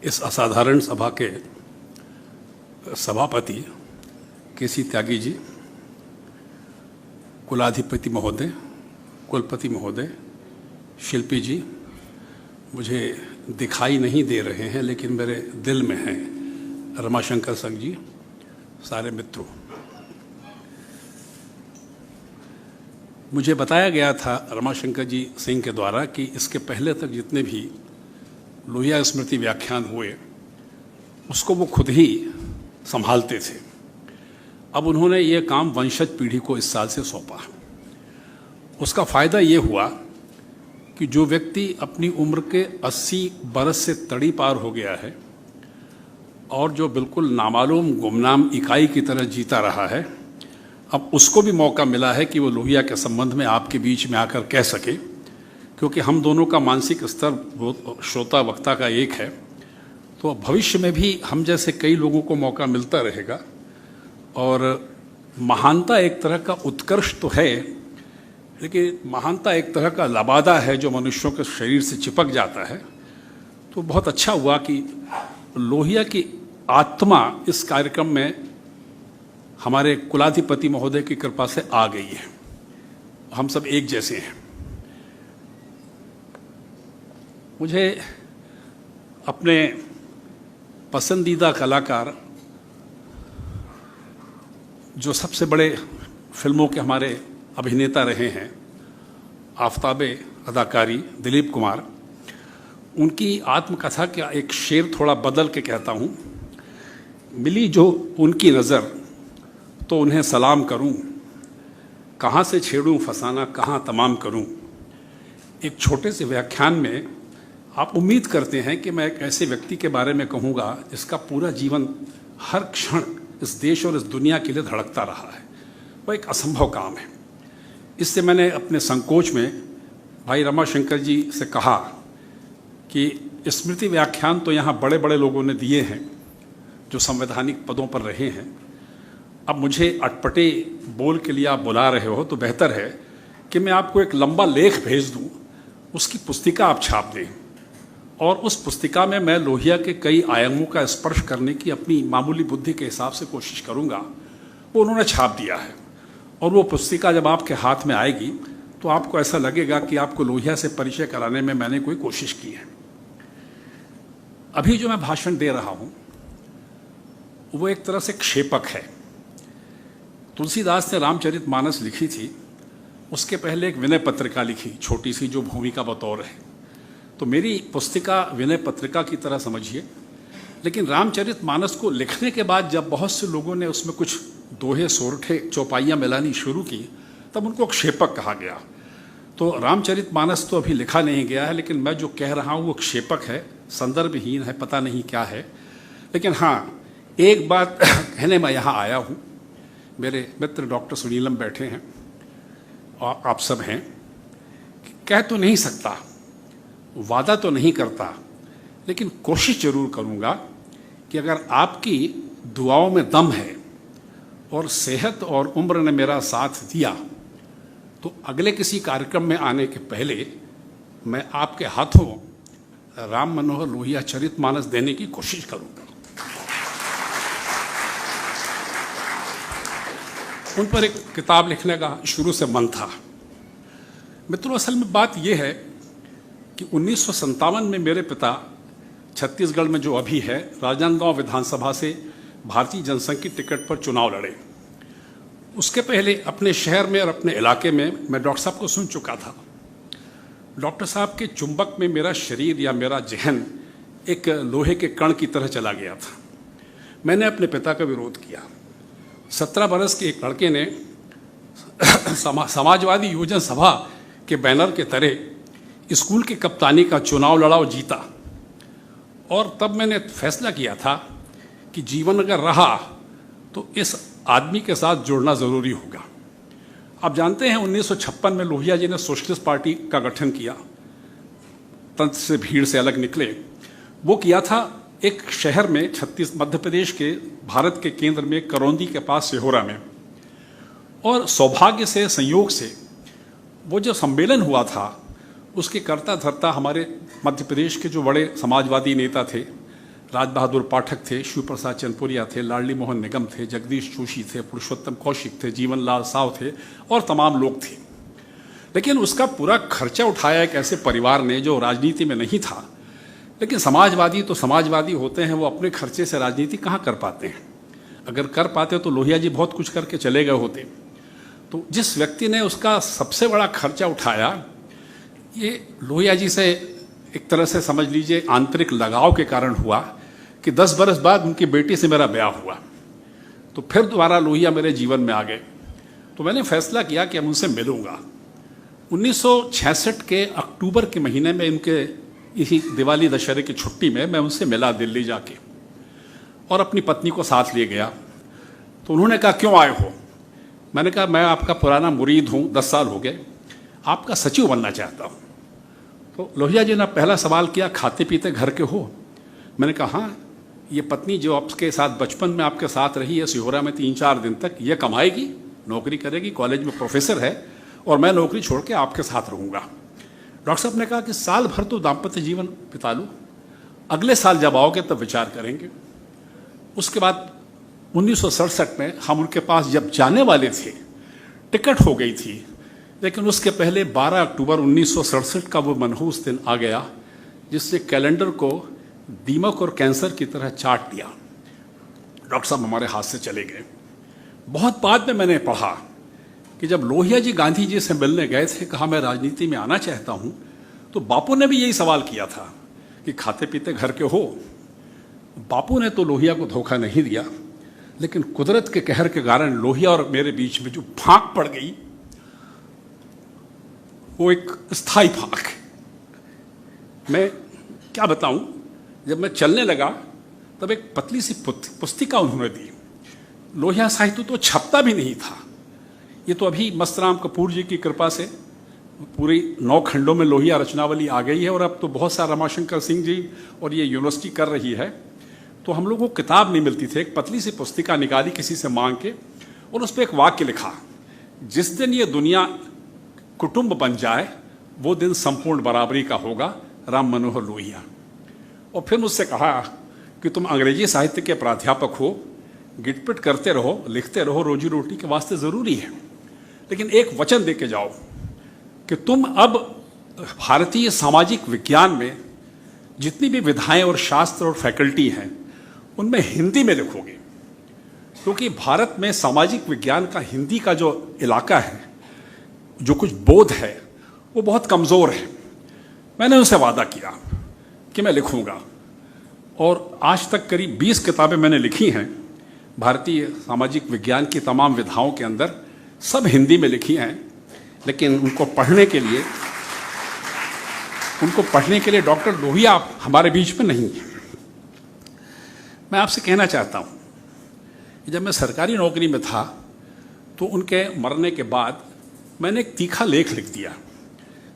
इस असाधारण सभा के सभापति केसी त्यागी जी, कुलाधिपति महोदय, कुलपति महोदय, शिल्पी जी, मुझे दिखाई नहीं दे रहे हैं लेकिन मेरे दिल में हैं, रमाशंकर संघ जी, सारे मित्रों। मुझे बताया गया था रमाशंकर जी सिंह के द्वारा कि इसके पहले तक जितने भी लोहिया स्मृति व्याख्यान हुए उसको वो खुद ही संभालते थे। अब उन्होंने ये काम वंशज पीढ़ी को इस साल से सौंपा। उसका फ़ायदा ये हुआ कि जो व्यक्ति अपनी उम्र के 80 बरस से तड़ी पार हो गया है और जो बिल्कुल नामालूम गुमनाम इकाई की तरह जीता रहा है, अब उसको भी मौका मिला है कि वो लोहिया के संबंध में आपके बीच में आकर कह सके, क्योंकि हम दोनों का मानसिक स्तर श्रोता वक्ता का एक है। तो भविष्य में भी हम जैसे कई लोगों को मौका मिलता रहेगा। और महानता एक तरह का उत्कर्ष तो है, लेकिन महानता एक तरह का लबादा है जो मनुष्यों के शरीर से चिपक जाता है। तो बहुत अच्छा हुआ कि लोहिया की आत्मा इस कार्यक्रम में हमारे कुलाधिपति महोदय की कृपा से आ गई है। हम सब एक जैसे हैं। मुझे अपने पसंदीदा कलाकार, जो सबसे बड़े फिल्मों के हमारे अभिनेता रहे हैं, आफताबे अदाकारी दिलीप कुमार, उनकी आत्मकथा का एक शेर थोड़ा बदल के कहता हूँ। मिली जो उनकी नज़र तो उन्हें सलाम करूं, कहाँ से छेड़ूं फसाना कहाँ तमाम करूं। एक छोटे से व्याख्यान में आप उम्मीद करते हैं कि मैं एक ऐसे व्यक्ति के बारे में कहूँगा जिसका पूरा जीवन हर क्षण इस देश और इस दुनिया के लिए धड़कता रहा है। वो एक असंभव काम है। इससे मैंने अपने संकोच में भाई रमाशंकर जी से कहा कि स्मृति व्याख्यान तो यहाँ बड़े बड़े लोगों ने दिए हैं जो संवैधानिक पदों पर रहे हैं। अब मुझे अटपटे बोल के लिए आप बुला रहे हो तो बेहतर है कि मैं आपको एक लंबा लेख भेज दूं, उसकी पुस्तिका आप छाप दें और उस पुस्तिका में मैं लोहिया के कई आयामों का स्पर्श करने की अपनी मामूली बुद्धि के हिसाब से कोशिश करूंगा। वो उन्होंने छाप दिया है और वो पुस्तिका जब आपके हाथ में आएगी तो आपको ऐसा लगेगा कि आपको लोहिया से परिचय कराने में मैंने कोई कोशिश की है। अभी जो मैं भाषण दे रहा हूं वो एक तरह से क्षेपक है। तुलसीदास ने रामचरितमानस लिखी थी, उसके पहले एक विनय पत्रिका लिखी छोटी सी जो भूमिका बतौर है। तो मेरी पुस्तिका विनय पत्रिका की तरह समझिए। लेकिन रामचरितमानस को लिखने के बाद जब बहुत से लोगों ने उसमें कुछ दोहे सोरठे चौपाइयाँ मिलानी शुरू की तब उनको क्षेपक कहा गया। तो रामचरितमानस तो अभी लिखा नहीं गया है, लेकिन मैं जो कह रहा हूँ वो क्षेपक है, संदर्भहीन है, पता नहीं क्या है। लेकिन हाँ, एक बात कहने मैं यहाँ आया हूँ। मेरे मित्र डॉक्टर सुनीलम बैठे हैं और आप सब हैं। कह तो नहीं सकता, वादा तो नहीं करता, लेकिन कोशिश जरूर करूँगा कि अगर आपकी दुआओं में दम है और सेहत और उम्र ने मेरा साथ दिया तो अगले किसी कार्यक्रम में आने के पहले मैं आपके हाथों राम मनोहर लोहिया चरितमानस देने की कोशिश करूँगा। उन पर एक किताब लिखने का शुरू से मन था। मित्रों, असल में बात यह है कि 1957 में मेरे पिता छत्तीसगढ़ में जो अभी है राजनांदगांव विधानसभा से भारतीय जनसंघ की टिकट पर चुनाव लड़े। उसके पहले अपने शहर में और अपने इलाके में मैं डॉक्टर साहब को सुन चुका था। डॉक्टर साहब के चुंबक में मेरा शरीर या मेरा जहन एक लोहे के कण की तरह चला गया था। मैंने अपने पिता का विरोध किया। 17 बरस के एक लड़के ने समाजवादी योजना सभा के बैनर के तरह स्कूल की कप्तानी का चुनाव लड़ा और जीता। और तब मैंने फैसला किया था कि जीवन अगर रहा तो इस आदमी के साथ जुड़ना ज़रूरी होगा। आप जानते हैं 1956 में लोहिया जी ने सोशलिस्ट पार्टी का गठन किया, तंत्र से भीड़ से अलग निकले। वो किया था एक शहर में मध्य प्रदेश के भारत के केंद्र में करौंदी के पास सिहोरा में। और सौभाग्य से संयोग से वो जो सम्मेलन हुआ था उसके कर्ता धर्ता हमारे मध्य प्रदेश के जो बड़े समाजवादी नेता थे राज बहादुर पाठक थे, शिव प्रसाद चंदपुरिया थे, लाडली मोहन निगम थे, जगदीश जोशी थे, पुरुषोत्तम कौशिक थे, जीवन लाल साव थे और तमाम लोग थे। लेकिन उसका पूरा खर्चा उठाया एक ऐसे परिवार ने जो राजनीति में नहीं था। लेकिन समाजवादी तो समाजवादी होते हैं, वो अपने खर्चे से राजनीति कहाँ कर पाते हैं। अगर कर पाते तो लोहिया जी बहुत कुछ करके चले गए होते। तो जिस व्यक्ति ने उसका सबसे बड़ा खर्चा उठाया, ये लोहिया जी से एक तरह से समझ लीजिए आंतरिक लगाव के कारण हुआ कि 10 बरस बाद उनकी बेटी से मेरा ब्याह हुआ। तो फिर दोबारा लोहिया मेरे जीवन में आ गए। तो मैंने फैसला किया कि अब उनसे मिलूंगा। 1966 के अक्टूबर के महीने में उनके इसी दिवाली दशहरे की छुट्टी में मैं उनसे मिला दिल्ली जाके और अपनी पत्नी को साथ ले गया। तो उन्होंने कहा क्यों आए हो? मैंने कहा मैं आपका पुराना मुरीद हूँ, 10 साल हो गए, आपका सचिव बनना चाहता हूँ। तो लोहिया जी ने पहला सवाल किया, खाते पीते घर के हो? मैंने कहा हाँ, ये पत्नी जो आपके साथ बचपन में आपके साथ रही है सिहोरा में 3-4 दिन तक, ये कमाएगी, नौकरी करेगी, कॉलेज में प्रोफेसर है, और मैं नौकरी छोड़ के आपके साथ रहूँगा। डॉक्टर साहब ने कहा कि साल भर तो दाम्पत्य जीवन बिता लो, अगले साल जब आओगे तब विचार करेंगे। उसके बाद 1967 में हम उनके पास जब जाने वाले थे, टिकट हो गई थी, लेकिन उसके पहले 12 अक्टूबर 1967 का वो मनहूस दिन आ गया जिससे कैलेंडर को दीमक और कैंसर की तरह चाट दिया। डॉक्टर साहब हमारे हाथ से चले गए। बहुत बाद में मैंने पढ़ा कि जब लोहिया जी गांधी जी से मिलने गए थे, कहा मैं राजनीति में आना चाहता हूं, तो बापू ने भी यही सवाल किया था कि खाते पीते घर के हो? बापू ने तो लोहिया को धोखा नहीं दिया, लेकिन कुदरत के कहर के कारण लोहिया और मेरे बीच में जो फांक पड़ गई, वो एक स्थायी फांक। मैं क्या बताऊं, जब मैं चलने लगा तब एक पतली सी पुस्तिका उन्होंने दी। लोहिया साहित्य तो छपता भी नहीं था। ये तो अभी मस्तराम कपूर जी की कृपा से पूरी 9 खंडों में लोहिया रचनावली आ गई है, और अब तो बहुत सारा रमाशंकर सिंह जी और ये यूनिवर्सिटी कर रही है। तो हम लोगों को किताब नहीं मिलती थी, एक पतली सी पुस्तिका निकाली किसी से मांग के, और उस पर एक वाक्य लिखा, जिस दिन ये दुनिया कुटुंब बन जाए वो दिन संपूर्ण बराबरी का होगा, राम मनोहर लोहिया। और फिर मुझसे कहा कि तुम अंग्रेजी साहित्य के प्राध्यापक हो, गिटपिट करते रहो, लिखते रहो, रोजी रोटी के वास्ते ज़रूरी है, लेकिन एक वचन दे के जाओ कि तुम अब भारतीय सामाजिक विज्ञान में जितनी भी विधाएं और शास्त्र और फैकल्टी हैं उनमें हिंदी में लिखोगे, क्योंकि भारत में सामाजिक विज्ञान का हिंदी का जो इलाका है, जो कुछ बोध है, वो बहुत कमज़ोर है। मैंने उनसे वादा किया कि मैं लिखूंगा, और आज तक करीब 20 किताबें मैंने लिखी हैं भारतीय सामाजिक विज्ञान की तमाम विधाओं के अंदर, सब हिंदी में लिखी हैं। लेकिन उनको पढ़ने के लिए डॉक्टर लोहिया हमारे बीच में नहीं है। मैं आपसे कहना चाहता हूँ कि जब मैं सरकारी नौकरी में था तो उनके मरने के बाद मैंने एक तीखा लेख लिख दिया।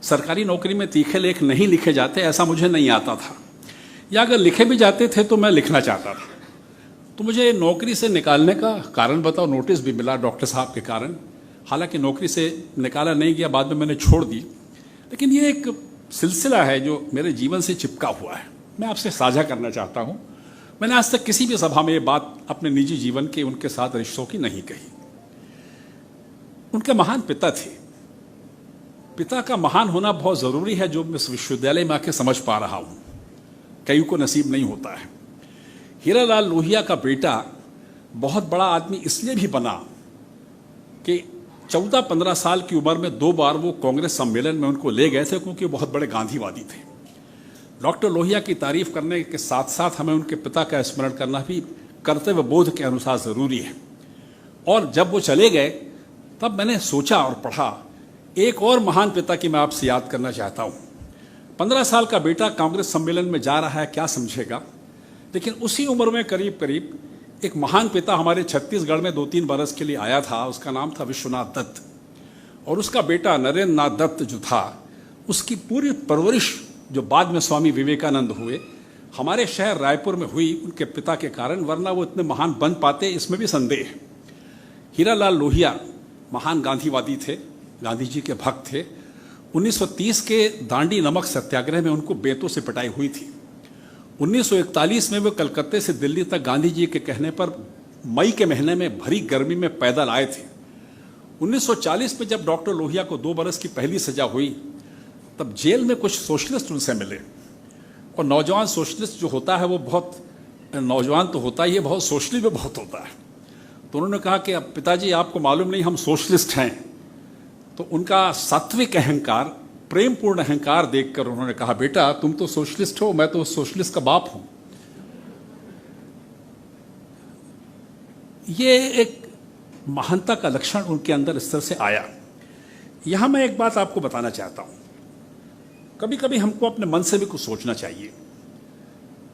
सरकारी नौकरी में तीखे लेख नहीं लिखे जाते, ऐसा मुझे नहीं आता था, या अगर लिखे भी जाते थे तो मैं लिखना चाहता था। तो मुझे नौकरी से निकालने का कारण बताओ, नोटिस भी मिला डॉक्टर साहब के कारण। हालांकि नौकरी से निकाला नहीं गया, बाद में मैंने छोड़ दी, लेकिन ये एक सिलसिला है जो मेरे जीवन से चिपका हुआ है, मैं आपसे साझा करना चाहता हूँ। मैंने आज तक किसी भी सभा में ये बात अपने निजी जीवन के उनके साथ रिश्तों की नहीं कही। उनके महान पिता थे। पिता का महान होना बहुत ज़रूरी है, जो मैं इस विश्वविद्यालय में आके समझ पा रहा हूँ, कई को नसीब नहीं होता है। हीरालाल लोहिया का बेटा बहुत बड़ा आदमी इसलिए भी बना कि 14-15 साल की उम्र में 2 बार वो कांग्रेस सम्मेलन में उनको ले गए थे, क्योंकि वो बहुत बड़े गांधीवादी थे। डॉक्टर लोहिया की तारीफ करने के साथ साथ हमें उनके पिता का स्मरण करना भी कर्तव्य बोध के अनुसार ज़रूरी है। और जब वो चले गए तब मैंने सोचा और पढ़ा, एक और महान पिता की मैं आपसे याद करना चाहता हूँ। 15 साल का बेटा कांग्रेस सम्मेलन में जा रहा है, क्या समझेगा, लेकिन उसी उम्र में करीब करीब एक महान पिता हमारे छत्तीसगढ़ में 2-3 बरस के लिए आया था। उसका नाम था विश्वनाथ दत्त, और उसका बेटा नरेंद्र नाथ दत्त जो था, उसकी पूरी परवरिश जो बाद में स्वामी विवेकानंद हुए, हमारे शहर रायपुर में हुई उनके पिता के कारण, वरना वो इतने महान बन पाते इसमें भी संदेह है। हीरालाल लोहिया महान गांधीवादी थे, गांधी जी के भक्त थे। 1930 के दांडी नमक सत्याग्रह में उनको बेतों से पिटाई हुई थी। 1941 में वे कलकत्ते से दिल्ली तक गांधी जी के कहने पर मई के महीने में भरी गर्मी में पैदल आए थे। 1940 में जब डॉक्टर लोहिया को 2 बरस की पहली सजा हुई, तब जेल में कुछ सोशलिस्ट उनसे मिले। और नौजवान सोशलिस्ट जो होता है वो बहुत नौजवान तो होता ही है, बहुत सोशली भी बहुत होता है। तो उन्होंने कहा कि अब पिताजी आपको मालूम नहीं हम सोशलिस्ट हैं। तो उनका सात्विक अहंकार, प्रेमपूर्ण अहंकार देखकर उन्होंने कहा, बेटा तुम तो सोशलिस्ट हो, मैं तो सोशलिस्ट का बाप हूं। ये एक महानता का लक्षण उनके अंदर इस तरह से आया। यहां मैं एक बात आपको बताना चाहता हूं, कभी कभी हमको अपने मन से भी कुछ सोचना चाहिए।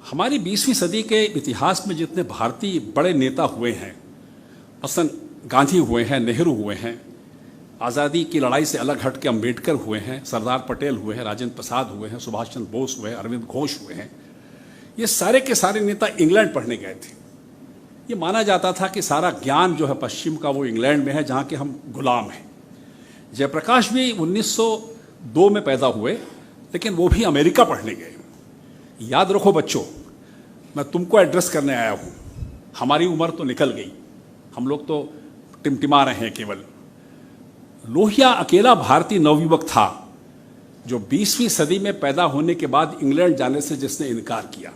हमारी 20वीं सदी के इतिहास में जितने भारतीय बड़े नेता हुए हैं, मसलन गांधी हुए हैं, नेहरू हुए हैं, आज़ादी की लड़ाई से अलग हट के अम्बेडकर हुए हैं, सरदार पटेल हुए हैं, राजेंद्र प्रसाद हुए हैं, सुभाष चंद्र बोस हुए हैं, अरविंद घोष हुए हैं, ये सारे के सारे नेता इंग्लैंड पढ़ने गए थे। ये माना जाता था कि सारा ज्ञान जो है पश्चिम का वो इंग्लैंड में है, जहाँ के हम गुलाम हैं। जयप्रकाश भी 1902 में पैदा हुए, लेकिन वो भी अमेरिका पढ़ने गए। याद रखो बच्चों, मैं तुमको एड्रेस करने आया हूँ, हमारी उम्र तो निकल गई, हम लोग तो टिमटिमा रहे हैं केवल। लोहिया अकेला भारतीय नवयुवक था जो 20वीं सदी में पैदा होने के बाद इंग्लैंड जाने से जिसने इनकार किया।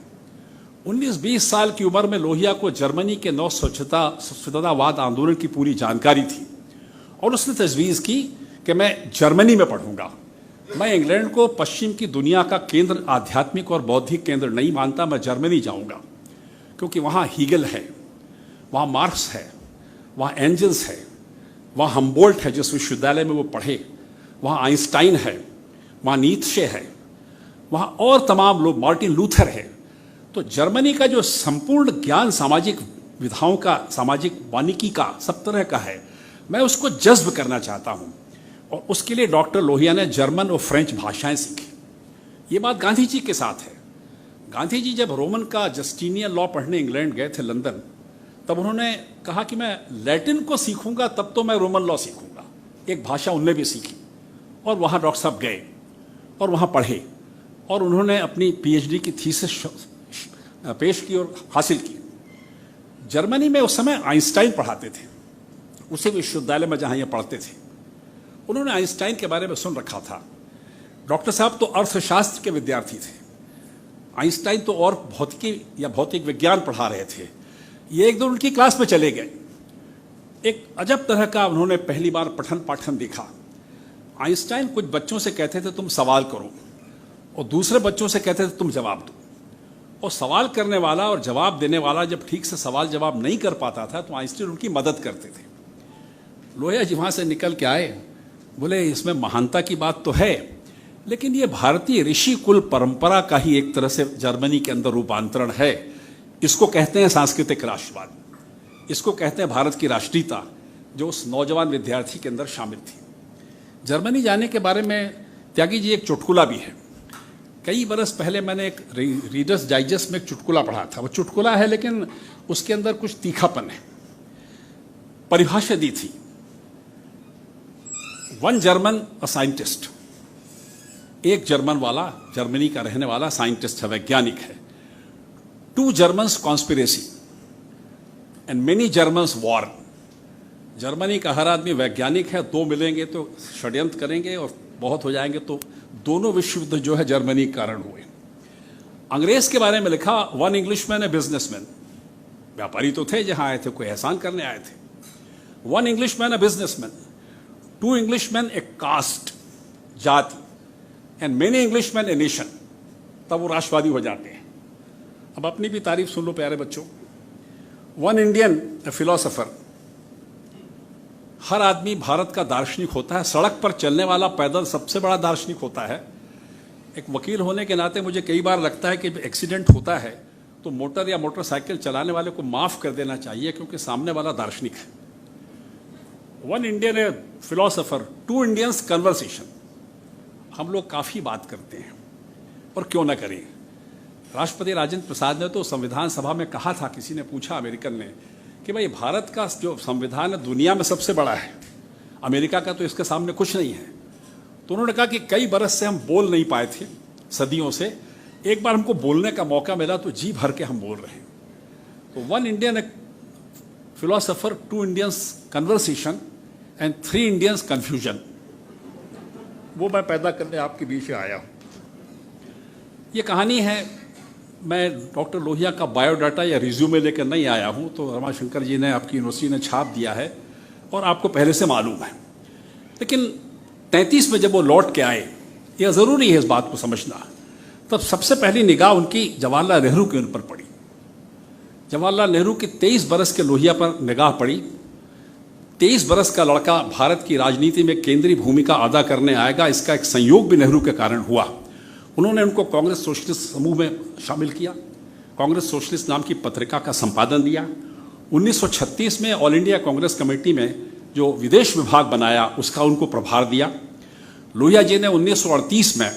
19-20 साल की उम्र में लोहिया को जर्मनी के नव स्वच्छतावाद आंदोलन की पूरी जानकारी थी और उसने तजवीज़ की कि मैं जर्मनी में पढ़ूंगा। मैं इंग्लैंड को पश्चिम की दुनिया का केंद्र, आध्यात्मिक और बौद्धिक केंद्र नहीं मानता, मैं जर्मनी जाऊंगा, क्योंकि वहाँ हीगल है, वहाँ मार्क्स है, वहाँ एंजल्स है, वहाँ हम्बोल्ट है जिस विश्वविद्यालय में वो पढ़े, वहाँ आइंस्टाइन है, वहाँ नीत्शे है, वहाँ और तमाम लोग, मार्टिन लूथर है। तो जर्मनी का जो संपूर्ण ज्ञान सामाजिक विधाओं का, सामाजिक वानिकी का, सब तरह का है, मैं उसको जज्ब करना चाहता हूँ। और उसके लिए डॉक्टर लोहिया ने जर्मन और फ्रेंच भाषाएं सीखी। ये बात गांधी जी के साथ है। गांधी जी जब रोमन का जस्टिनियन लॉ पढ़ने इंग्लैंड गए थे, लंदन, तब उन्होंने कहा कि मैं लैटिन को सीखूंगा तब तो मैं रोमन लॉ सीखूंगा। एक भाषा उनने भी सीखी और वहाँ डॉक्टर साहब गए और वहाँ पढ़े और उन्होंने अपनी पीएचडी की थीसिस पेश की और हासिल की। जर्मनी में उस समय आइंस्टाइन पढ़ाते थे, उसी विश्वविद्यालय में जहाँ ये पढ़ते थे। उन्होंने आइंस्टाइन के बारे में सुन रखा था। डॉक्टर साहब तो अर्थशास्त्र के विद्यार्थी थे, आइंस्टाइन तो और भौतिकी या भौतिक विज्ञान पढ़ा रहे थे। ये एक दिन उनकी क्लास में चले गए। एक अजब तरह का उन्होंने पहली बार पठन पाठन देखा। आइंस्टाइन कुछ बच्चों से कहते थे तुम सवाल करो, और दूसरे बच्चों से कहते थे तुम जवाब दो। और सवाल करने वाला और जवाब देने वाला जब ठीक से सवाल जवाब नहीं कर पाता था तो आइंस्टाइन उनकी मदद करते थे। लोहिया जी वहाँ से निकल के आए, बोले इसमें महानता की बात तो है, लेकिन ये भारतीय ऋषि कुल परंपरा का ही एक तरह से जर्मनी के अंदर रूपांतरण है। इसको कहते हैं सांस्कृतिक राष्ट्रवाद, इसको कहते हैं भारत की राष्ट्रीयता, जो उस नौजवान विद्यार्थी के अंदर शामिल थी। जर्मनी जाने के बारे में त्यागी जी एक चुटकुला भी है। कई बरस पहले मैंने एक रीडर्स डाइजेस्ट में एक चुटकुला पढ़ा था। वो चुटकुला है लेकिन उसके अंदर कुछ तीखापन है। परिभाषा दी थी, वन जर्मन अ साइंटिस्ट, एक जर्मन वाला, जर्मनी का रहने वाला साइंटिस्ट है, वैज्ञानिक है। 2 Germans conspiracy and many Germans war. Germany का हर आदमी वैज्ञानिक है, 2 मिलेंगे तो षड्यंत्र करेंगे और बहुत हो जाएंगे, तो दोनों विश्व युद्ध जो है जर्मनी के कारण हुए। अंग्रेज के बारे में लिखा, 1 इंग्लिशमैन ए बिजनेसमैन, व्यापारी तो थे जहां आए थे, कोई एहसान करने आए थे। 1 Englishman a businessman, 2 Englishman a caste, जाति, and many Englishman a nation. तब वो राष्ट्रवादी हो जाते हैं। अब अपनी भी तारीफ सुन लो प्यारे बच्चों। 1 इंडियन ए फिलोसोफर, हर आदमी भारत का दार्शनिक होता है। सड़क पर चलने वाला पैदल सबसे बड़ा दार्शनिक होता है। एक वकील होने के नाते मुझे कई बार लगता है कि एक्सीडेंट होता है तो मोटर या मोटरसाइकिल चलाने वाले को माफ कर देना चाहिए, क्योंकि सामने वाला दार्शनिक है। 1 इंडियन ए फिलोसोफर, 2 इंडियंस कन्वर्सेशन। हम लोग काफ़ी बात करते हैं और क्यों ना करें। राष्ट्रपति राजेंद्र प्रसाद ने तो संविधान सभा में कहा था, किसी ने पूछा अमेरिकन ने कि भाई भारत का जो संविधान है दुनिया में सबसे बड़ा है, अमेरिका का तो इसके सामने कुछ नहीं है। तो उन्होंने कहा कि कई बरस से हम बोल नहीं पाए थे, सदियों से, एक बार हमको बोलने का मौका मिला तो जी भर के हम बोल रहे हैं। तो 1 Indian philosopher, 2 Indians conversation and 3 Indians confusion, वो मैं पैदा करने आपके बीच में आया हूँ। ये कहानी है, मैं डॉक्टर लोहिया का बायोडाटा या रिज्यूमे लेकर नहीं आया हूँ, तो रमाशंकर जी ने, आपकी यूनिवर्सिटी ने छाप दिया है और आपको पहले से मालूम है। लेकिन 33 में जब वो लौट के आए, यह ज़रूरी है इस बात को समझना, तब सबसे पहली निगाह उनकी जवाहरलाल नेहरू के ऊपर पड़ी। जवाहरलाल नेहरू की 23 बरस के लोहिया पर निगाह पड़ी। 23 बरस का लड़का भारत की राजनीति में केंद्रीय भूमिका अदा करने आएगा, इसका एक संयोग भी नेहरू के कारण हुआ। उन्होंने उनको कांग्रेस सोशलिस्ट समूह में शामिल किया, कांग्रेस सोशलिस्ट नाम की पत्रिका का संपादन दिया। 1936 में ऑल इंडिया कांग्रेस कमेटी में जो विदेश विभाग बनाया, उसका उनको प्रभार दिया। लोहिया जी ने 1938 में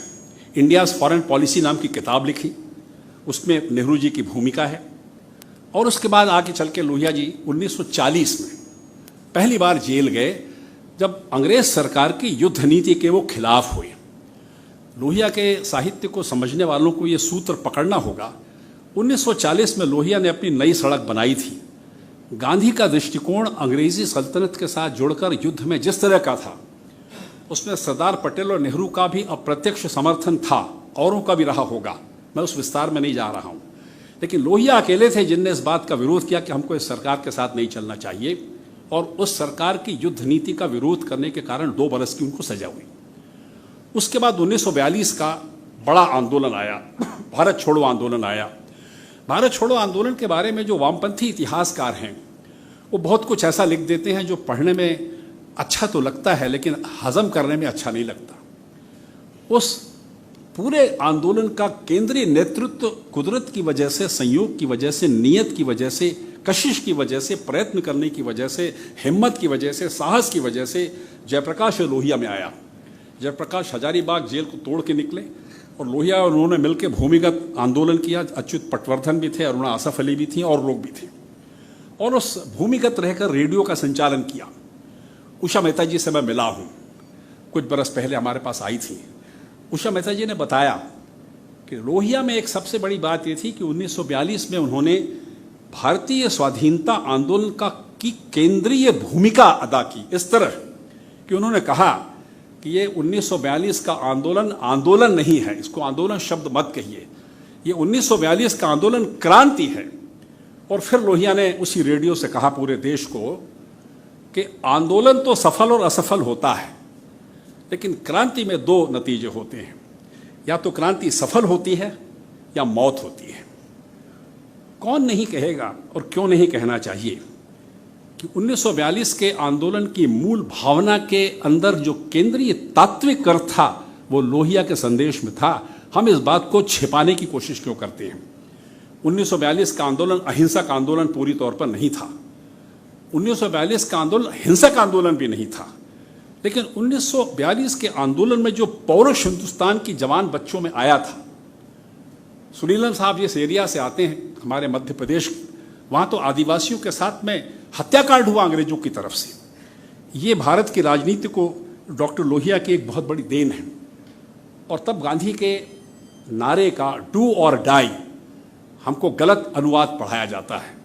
इंडियाज़ फॉरेन पॉलिसी नाम की किताब लिखी, उसमें नेहरू जी की भूमिका है। और उसके बाद आगे चल के लोहिया जी 1940 में पहली बार जेल गए, जब अंग्रेज सरकार की युद्ध नीति के वो खिलाफ हुए। लोहिया के साहित्य को समझने वालों को ये सूत्र पकड़ना होगा। 1940 में लोहिया ने अपनी नई सड़क बनाई थी। गांधी का दृष्टिकोण अंग्रेजी सल्तनत के साथ जुड़कर युद्ध में जिस तरह का था, उसमें सरदार पटेल और नेहरू का भी अप्रत्यक्ष समर्थन था, औरों का भी रहा होगा, मैं उस विस्तार में नहीं जा रहा हूँ। लेकिन लोहिया अकेले थे जिनने इस बात का विरोध किया कि हमको इस सरकार के साथ नहीं चलना चाहिए, और उस सरकार की युद्ध नीति का विरोध करने के कारण 2 बरस की उनको सजा हुई। उसके बाद 1942 का बड़ा आंदोलन आया, भारत छोड़ो आंदोलन आया। भारत छोड़ो आंदोलन के बारे में जो वामपंथी इतिहासकार हैं, वो बहुत कुछ ऐसा लिख देते हैं जो पढ़ने में अच्छा तो लगता है, लेकिन हजम करने में अच्छा नहीं लगता। उस पूरे आंदोलन का केंद्रीय नेतृत्व कुदरत की वजह से, संयोग की वजह से, नियत की वजह से, कशिश की वजह से, प्रयत्न करने की वजह से, हिम्मत की वजह से, साहस की वजह से जयप्रकाश लोहिया में आया। जयप्रकाश हजारीबाग जेल को तोड़ के निकले और लोहिया और उन्होंने मिलकर भूमिगत आंदोलन किया। अच्युत पटवर्धन भी थे, अरुणा आसफ अली भी थी और लोग भी थे। और उस भूमिगत रहकर रेडियो का संचालन किया। उषा मेहता जी से मैं मिला हूँ, कुछ बरस पहले हमारे पास आई थी। उषा मेहता जी ने बताया कि लोहिया में एक सबसे बड़ी बात ये थी कि 1942 में उन्होंने भारतीय स्वाधीनता आंदोलन की केंद्रीय भूमिका अदा की, इस तरह कि उन्होंने कहा कि ये 1942 का आंदोलन आंदोलन नहीं है, इसको आंदोलन शब्द मत कहिए, ये 1942 का आंदोलन क्रांति है। और फिर लोहिया ने उसी रेडियो से कहा पूरे देश को कि आंदोलन तो सफल और असफल होता है, लेकिन क्रांति में 2 नतीजे होते हैं, या तो क्रांति सफल होती है या मौत होती है। कौन नहीं कहेगा और क्यों नहीं कहना चाहिए कि 1942 के आंदोलन की मूल भावना के अंदर जो केंद्रीय तात्विक अर्थ था, वो लोहिया के संदेश में था। हम इस बात को छिपाने की कोशिश क्यों करते हैं? 1942 का आंदोलन अहिंसक आंदोलन पूरी तौर पर नहीं था। 1942 का आंदोलन हिंसक आंदोलन भी नहीं था, लेकिन 1942 के आंदोलन में जो पौरुष हिंदुस्तान की जवान बच्चों में आया था। सुनीलन साहब जिस एरिया से आते हैं, हमारे मध्य प्रदेश, वहाँ तो आदिवासियों के साथ में हत्याकांड हुआ अंग्रेजों की तरफ से। ये भारत की राजनीति को डॉक्टर लोहिया की एक बहुत बड़ी देन है। और तब गांधी के नारे का डू और डाई हमको गलत अनुवाद पढ़ाया जाता है।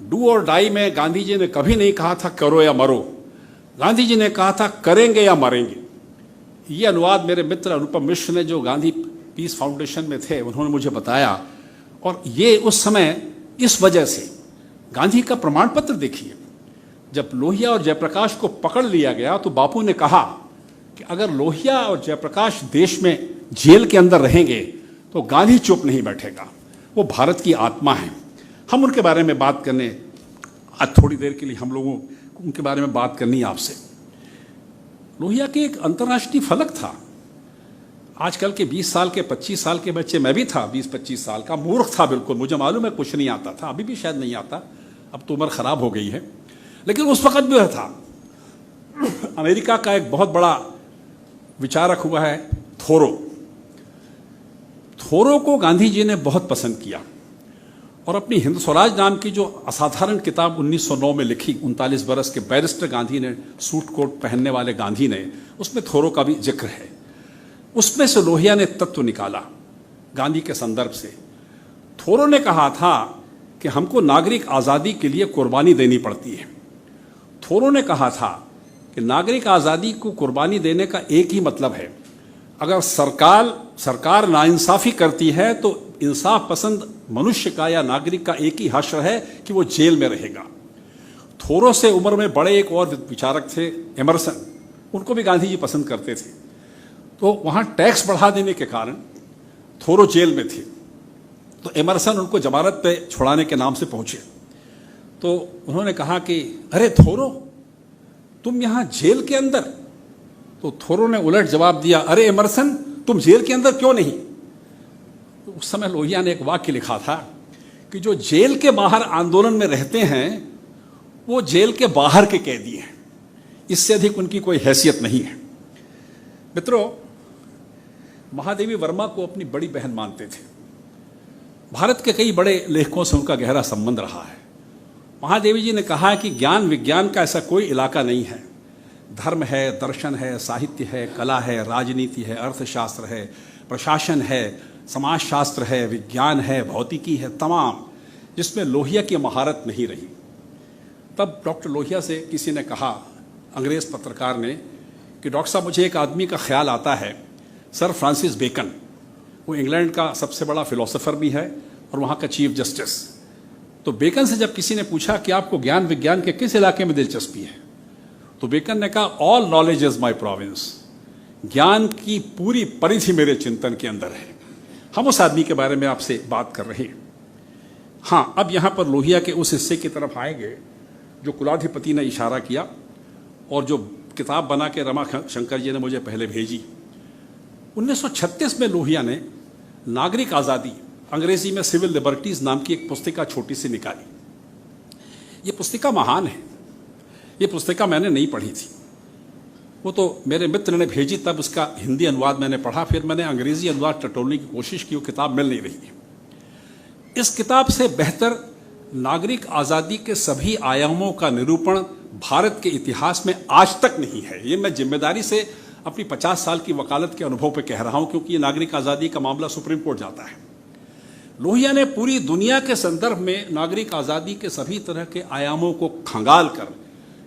डू और डाई में गांधी जी ने कभी नहीं कहा था करो या मरो, गांधी जी ने कहा था करेंगे या मरेंगे। ये अनुवाद मेरे मित्र अनुपम मिश्र ने, जो गांधी पीस फाउंडेशन में थे, उन्होंने मुझे बताया। और ये उस समय इस वजह से गांधी का प्रमाण पत्र देखिए, जब लोहिया और जयप्रकाश को पकड़ लिया गया तो बापू ने कहा कि अगर लोहिया और जयप्रकाश देश में जेल के अंदर रहेंगे तो गांधी चुप नहीं बैठेगा, वो भारत की आत्मा है। हम उनके बारे में बात करने, आज थोड़ी देर के लिए हम लोगों को उनके बारे में बात करनी है आपसे। लोहिया के एक अंतर्राष्ट्रीय फलक था। आजकल के 20 साल के 25 साल के बच्चे, मैं भी था 20-25 साल का, मूर्ख था बिल्कुल, मुझे मालूम है कुछ नहीं आता था, अभी भी शायद नहीं आता, अब तो उम्र खराब हो गई है, लेकिन उस वक्त भी था। अमेरिका का एक बहुत बड़ा विचारक हुआ है थोरो। थोरो को गांधी जी ने बहुत पसंद किया और अपनी हिंद स्वराज नाम की जो असाधारण किताब 1909 में लिखी, 39 बरस के बैरिस्टर गांधी ने, सूट कोट पहनने वाले गांधी ने, उसमें थोरो का भी जिक्र है। उसमें से लोहिया ने तत्व निकाला गांधी के संदर्भ से। थोरो ने कहा था कि हमको नागरिक आज़ादी के लिए कुर्बानी देनी पड़ती है। थोरो ने कहा था कि नागरिक आज़ादी को कुर्बानी देने का एक ही मतलब है, अगर सरकार नाइंसाफ़ी करती है तो इंसाफ पसंद मनुष्य का या नागरिक का एक ही हश्र है कि वो जेल में रहेगा। थोरो से उम्र में बड़े एक और विचारक थे, एमरसन, उनको भी गांधी जी पसंद करते थे। तो वहाँ टैक्स बढ़ा देने के कारण थोरो जेल में थे, तो एमरसन उनको जमानत पे छुड़ाने के नाम से पहुँचे। तो उन्होंने कहा कि अरे थोरो, तुम यहाँ जेल के अंदर? तो थोरो ने उलट जवाब दिया, अरे एमरसन, तुम जेल के अंदर क्यों नहीं? तो उस समय लोहिया ने एक वाक्य लिखा था कि जो जेल के बाहर आंदोलन में रहते हैं वो जेल के बाहर के कैदी हैं, इससे अधिक उनकी कोई हैसियत नहीं है। मित्रों, महादेवी वर्मा को अपनी बड़ी बहन मानते थे। भारत के कई बड़े लेखकों से उनका गहरा संबंध रहा है। महादेवी जी ने कहा कि ज्ञान विज्ञान का ऐसा कोई इलाका नहीं है, धर्म है, दर्शन है, साहित्य है, कला है, राजनीति है, अर्थशास्त्र है, प्रशासन है, समाजशास्त्र है, विज्ञान है, भौतिकी है, तमाम, जिसमें लोहिया की महारत नहीं रही। तब डॉक्टर लोहिया से किसी ने कहा, अंग्रेज़ पत्रकार ने, कि डॉक्टर साहब, मुझे एक आदमी का ख्याल आता है, सर फ्रांसिस बेकन। वो इंग्लैंड का सबसे बड़ा फिलोसोफर भी है और वहाँ का चीफ जस्टिस। तो बेकन से जब किसी ने पूछा कि आपको ज्ञान विज्ञान के किस इलाके में दिलचस्पी है, तो बेकन ने कहा, all knowledge is my province. ज्ञान की पूरी परिधि मेरे चिंतन के अंदर है। हम उस आदमी के बारे में आपसे बात कर रहे हैं। हाँ, अब यहाँ पर लोहिया के उस हिस्से की तरफ आएंगे जो कुलाधिपति ने इशारा किया और जो किताब बना के रमा शंकर जी ने मुझे पहले भेजी। 1936 में लोहिया ने नागरिक आज़ादी, अंग्रेजी में सिविल लिबर्टीज़ नाम की एक पुस्तिका छोटी सी निकाली। ये पुस्तिका महान है। ये पुस्तिका मैंने नहीं पढ़ी थी, वो तो मेरे मित्र ने भेजी, तब उसका हिंदी अनुवाद मैंने पढ़ा, फिर मैंने अंग्रेजी अनुवाद टटोलने की कोशिश की, वो किताब मिल नहीं रही है। इस किताब से बेहतर नागरिक आज़ादी के सभी आयामों का निरूपण भारत के इतिहास में आज तक नहीं है। ये मैं जिम्मेदारी से अपनी 50 साल की वकालत के अनुभव पे कह रहा हूं, क्योंकि ये नागरिक आज़ादी का मामला सुप्रीम कोर्ट जाता है। लोहिया ने पूरी दुनिया के संदर्भ में नागरिक आज़ादी के सभी तरह के आयामों को खंगाल कर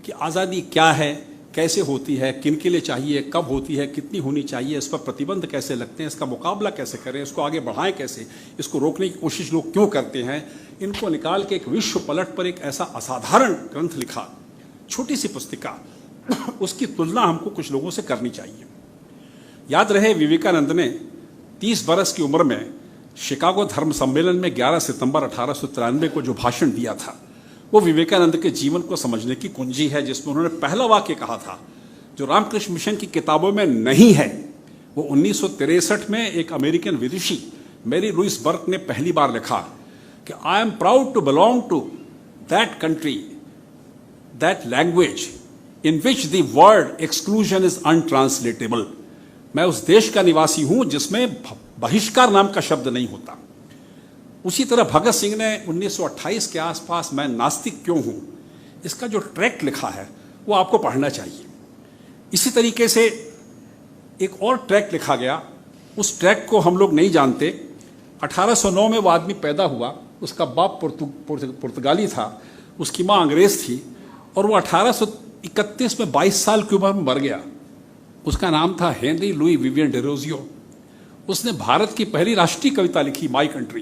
कि आज़ादी क्या है, कैसे होती है, किन के लिए चाहिए, कब होती है, कितनी होनी चाहिए, इस पर प्रतिबंध कैसे लगते हैं, इसका मुकाबला कैसे करें, इसको आगे बढ़ाएं कैसे, इसको रोकने की कोशिश लोग क्यों करते हैं, इनको निकाल के एक विश्व पलट पर एक ऐसा असाधारण ग्रंथ लिखा, छोटी सी पुस्तिका। उसकी तुलना हमको कुछ लोगों से करनी चाहिए। याद रहे, विवेकानंद ने 30 बरस की उम्र में शिकागो धर्म सम्मेलन में 11 सितंबर 1893 को जो भाषण दिया था, वो विवेकानंद के जीवन को समझने की कुंजी है, जिसमें उन्होंने पहला वाक्य कहा था जो रामकृष्ण मिशन की किताबों में नहीं है। वो 1963 में एक अमेरिकन विदुषी मैरी लुइस बर्क ने पहली बार लिखा कि I am proud to belong to that country, that language in which the word exclusion is untranslatable. मैं उस देश का निवासी हूं जिसमें बहिष्कार नाम का शब्द नहीं होता। उसी तरह भगत सिंह ने 1928 के आसपास मैं नास्तिक क्यों हूं, इसका जो ट्रैक्ट लिखा है वो आपको पढ़ना चाहिए। इसी तरीके से एक और ट्रैक्ट लिखा गया, उस ट्रैक्ट को हम लोग नहीं जानते। 1809 में वो आदमी पैदा हुआ, उसका बाप पुर्तगाली था, उसकी माँ अंग्रेज़ थी, और वो 1831 में 22 साल की उम्र में मर गया। उसका नाम था हेनरी लुई विवियन डेरोजियो। उसने भारत की पहली राष्ट्रीय कविता लिखी, माई कंट्री।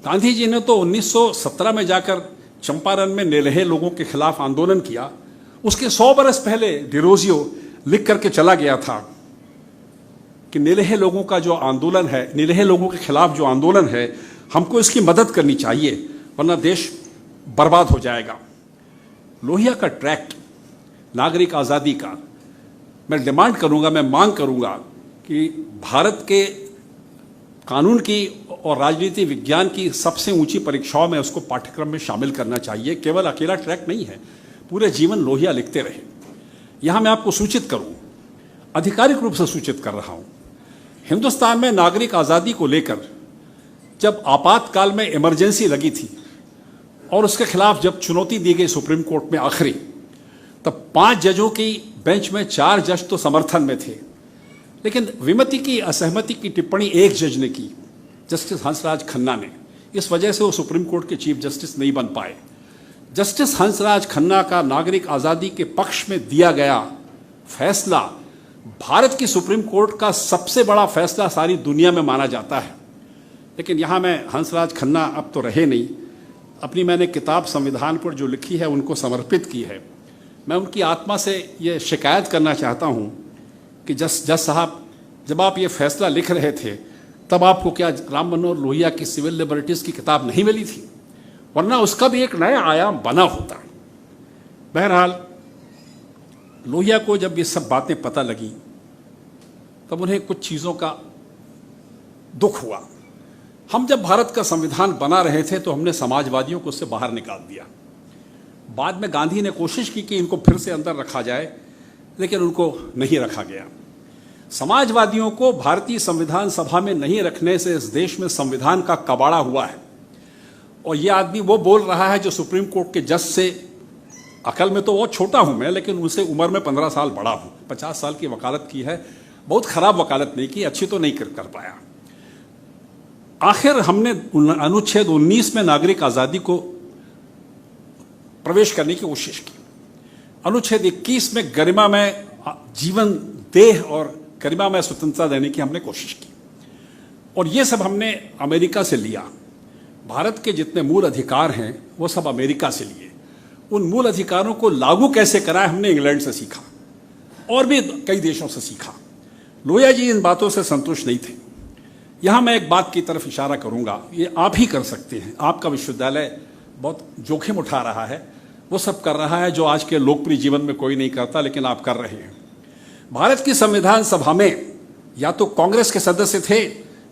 गांधी जी ने तो 1917 में जाकर चंपारण में निलहे लोगों के खिलाफ आंदोलन किया। उसके 100 बरस पहले डेरोजियो लिख करके चला गया था कि निलहे लोगों का जो आंदोलन है, निलहे लोगों के खिलाफ जो आंदोलन है, हमको इसकी मदद करनी चाहिए, वरना देश बर्बाद हो जाएगा। लोहिया का ट्रैक्ट नागरिक आज़ादी का, मैं डिमांड करूंगा, मैं मांग करूंगा कि भारत के कानून की और राजनीति विज्ञान की सबसे ऊंची परीक्षाओं में उसको पाठ्यक्रम में शामिल करना चाहिए। केवल अकेला ट्रैक्ट नहीं है, पूरे जीवन लोहिया लिखते रहे। यहाँ मैं आपको सूचित करूँ, आधिकारिक रूप से सूचित कर रहा हूँ, हिंदुस्तान में नागरिक आज़ादी को लेकर जब आपातकाल में इमरजेंसी लगी थी और उसके खिलाफ जब चुनौती दी गई सुप्रीम कोर्ट में आखिरी, तब 5 जजों की बेंच में 4 जज तो समर्थन में थे, लेकिन विमति की, असहमति की टिप्पणी एक जज ने की जस्टिस हंसराज खन्ना ने। इस वजह से वो सुप्रीम कोर्ट के चीफ जस्टिस नहीं बन पाए। जस्टिस हंसराज खन्ना का नागरिक आज़ादी के पक्ष में दिया गया फैसला भारत की सुप्रीम कोर्ट का सबसे बड़ा फैसला सारी दुनिया में माना जाता है। लेकिन यहाँ मैं हंसराज खन्ना अब तो रहे नहीं, अपनी मैंने किताब संविधान पर जो लिखी है उनको समर्पित की है। मैं उनकी आत्मा से ये शिकायत करना चाहता हूँ कि जज साहब, जब आप ये फैसला लिख रहे थे तब आपको क्या राम मनोहर लोहिया की सिविल लिबर्टीज़ की किताब नहीं मिली थी? वरना उसका भी एक नया आयाम बना होता। बहरहाल लोहिया को जब ये सब बातें पता लगी तब उन्हें कुछ चीज़ों का दुख हुआ। हम जब भारत का संविधान बना रहे थे तो हमने समाजवादियों को उससे बाहर निकाल दिया। बाद में गांधी ने कोशिश की कि इनको फिर से अंदर रखा जाए, लेकिन उनको नहीं रखा गया। समाजवादियों को भारतीय संविधान सभा में नहीं रखने से इस देश में संविधान का कबाड़ा हुआ है। और ये आदमी वो बोल रहा है जो सुप्रीम कोर्ट के जज से, अकल में तो बहुत छोटा हूं मैं, लेकिन उनसे उम्र में 15 साल बड़ा हूं। 50 साल की वकालत की है, बहुत खराब वकालत नहीं की, अच्छी तो नहीं कर पाया। आखिर हमने अनुच्छेद 19 में नागरिक आज़ादी को प्रवेश करने की कोशिश की। अनुच्छेद 21 में गरिमा में जीवन, देह और गरिमा में स्वतंत्रता देने की हमने कोशिश की। और ये सब हमने अमेरिका से लिया। भारत के जितने मूल अधिकार हैं वो सब अमेरिका से लिए। उन मूल अधिकारों को लागू कैसे कराए हमने इंग्लैंड से सीखा और भी कई देशों से सीखा। लोहिया जी इन बातों से संतुष्ट नहीं थे। यहाँ मैं एक बात की तरफ इशारा करूँगा, ये आप ही कर सकते हैं। आपका विश्वविद्यालय बहुत जोखिम उठा रहा है, वो सब कर रहा है जो आज के लोकप्रिय जीवन में कोई नहीं करता, लेकिन आप कर रहे हैं। भारत की संविधान सभा में या तो कांग्रेस के सदस्य थे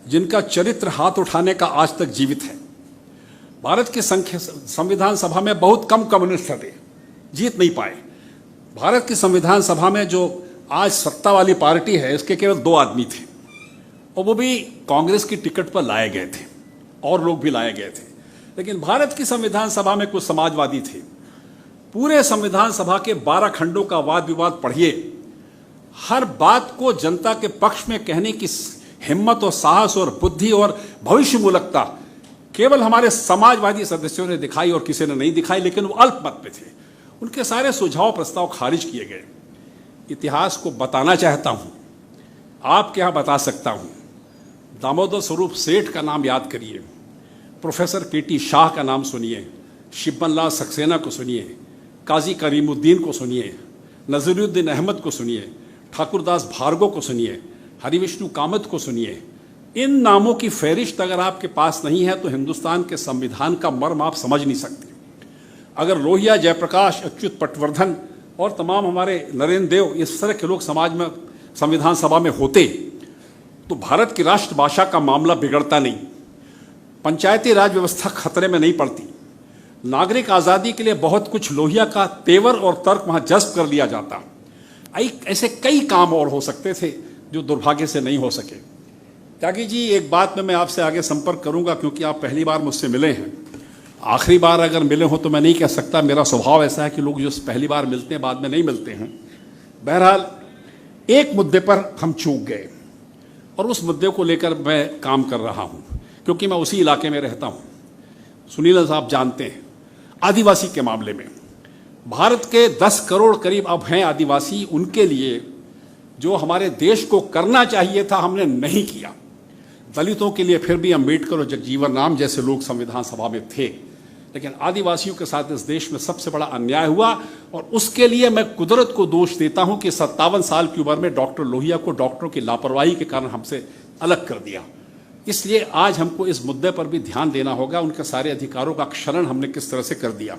जिनका चरित्र हाथ उठाने का आज तक जीवित है। भारत की संविधान सभा में बहुत कम कम्युनिस्ट थे, जीत नहीं पाए। भारत की संविधान सभा में जो आज सत्ता वाली पार्टी है, इसके केवल 2 आदमी थे, और वो भी कांग्रेस की टिकट पर लाए गए थे, और लोग भी लाए गए थे। लेकिन भारत की संविधान सभा में कुछ समाजवादी थे। पूरे संविधान सभा के 12 खंडों का वाद विवाद पढ़िए। हर बात को जनता के पक्ष में कहने की हिम्मत और साहस और बुद्धि और भविष्य मूलकता केवल हमारे समाजवादी सदस्यों ने दिखाई और किसी ने नहीं दिखाई, लेकिन वो अल्प मत पे थे। उनके सारे सुझाव प्रस्ताव खारिज किए गए। इतिहास को बताना चाहता हूं, आपके यहां बता सकता हूं। दामोदर स्वरूप सेठ का नाम याद करिए, प्रोफेसर के.टी. शाह का नाम सुनिए, शिब्बन लाल सक्सेना को सुनिए, काजी करीमुद्दीन को सुनिए, नज़रुद्दीन अहमद को सुनिए, ठाकुरदास भार्गव को सुनिए, हरिविष्णु कामत को सुनिए। इन नामों की फहरिस्त अगर आपके पास नहीं है तो हिंदुस्तान के संविधान का मर्म आप समझ नहीं सकते। अगर लोहिया, जयप्रकाश, अच्युत पटवर्धन और तमाम हमारे नरेंद्र देव, इस तरह के लोग समाज में संविधान सभा में होते तो भारत की राष्ट्रभाषा का मामला बिगड़ता नहीं, पंचायती राज व्यवस्था खतरे में नहीं पड़ती, नागरिक आज़ादी के लिए बहुत कुछ लोहिया का तेवर और तर्क वहाँ जज्ब कर लिया जाता। ऐसे कई काम और हो सकते थे जो दुर्भाग्य से नहीं हो सके। त्यागी जी, एक बात में मैं आपसे आगे संपर्क करूंगा, क्योंकि आप पहली बार मुझसे मिले हैं। आखिरी बार अगर मिले हो तो मैं नहीं कह सकता, मेरा स्वभाव ऐसा है कि लोग जो पहली बार मिलते हैं बाद में नहीं मिलते हैं। बहरहाल एक मुद्दे पर हम चूक गए और उस मुद्दे को लेकर मैं काम कर रहा हूं, क्योंकि मैं उसी इलाके में रहता हूं। सुनील साहब जानते हैं, आदिवासी के मामले में भारत के 10 करोड़ करीब अब हैं आदिवासी। उनके लिए जो हमारे देश को करना चाहिए था हमने नहीं किया। दलितों के लिए फिर भी अम्बेडकर और जगजीवन राम जैसे लोग संविधान सभा में थे, लेकिन आदिवासियों के साथ इस देश में सबसे बड़ा अन्याय हुआ। और उसके लिए मैं कुदरत को दोष देता हूं कि 57 साल की उम्र में डॉक्टर लोहिया को डॉक्टरों की लापरवाही के कारण हमसे अलग कर दिया। इसलिए आज हमको इस मुद्दे पर भी ध्यान देना होगा, उनके सारे अधिकारों का क्षरण हमने किस तरह से कर दिया।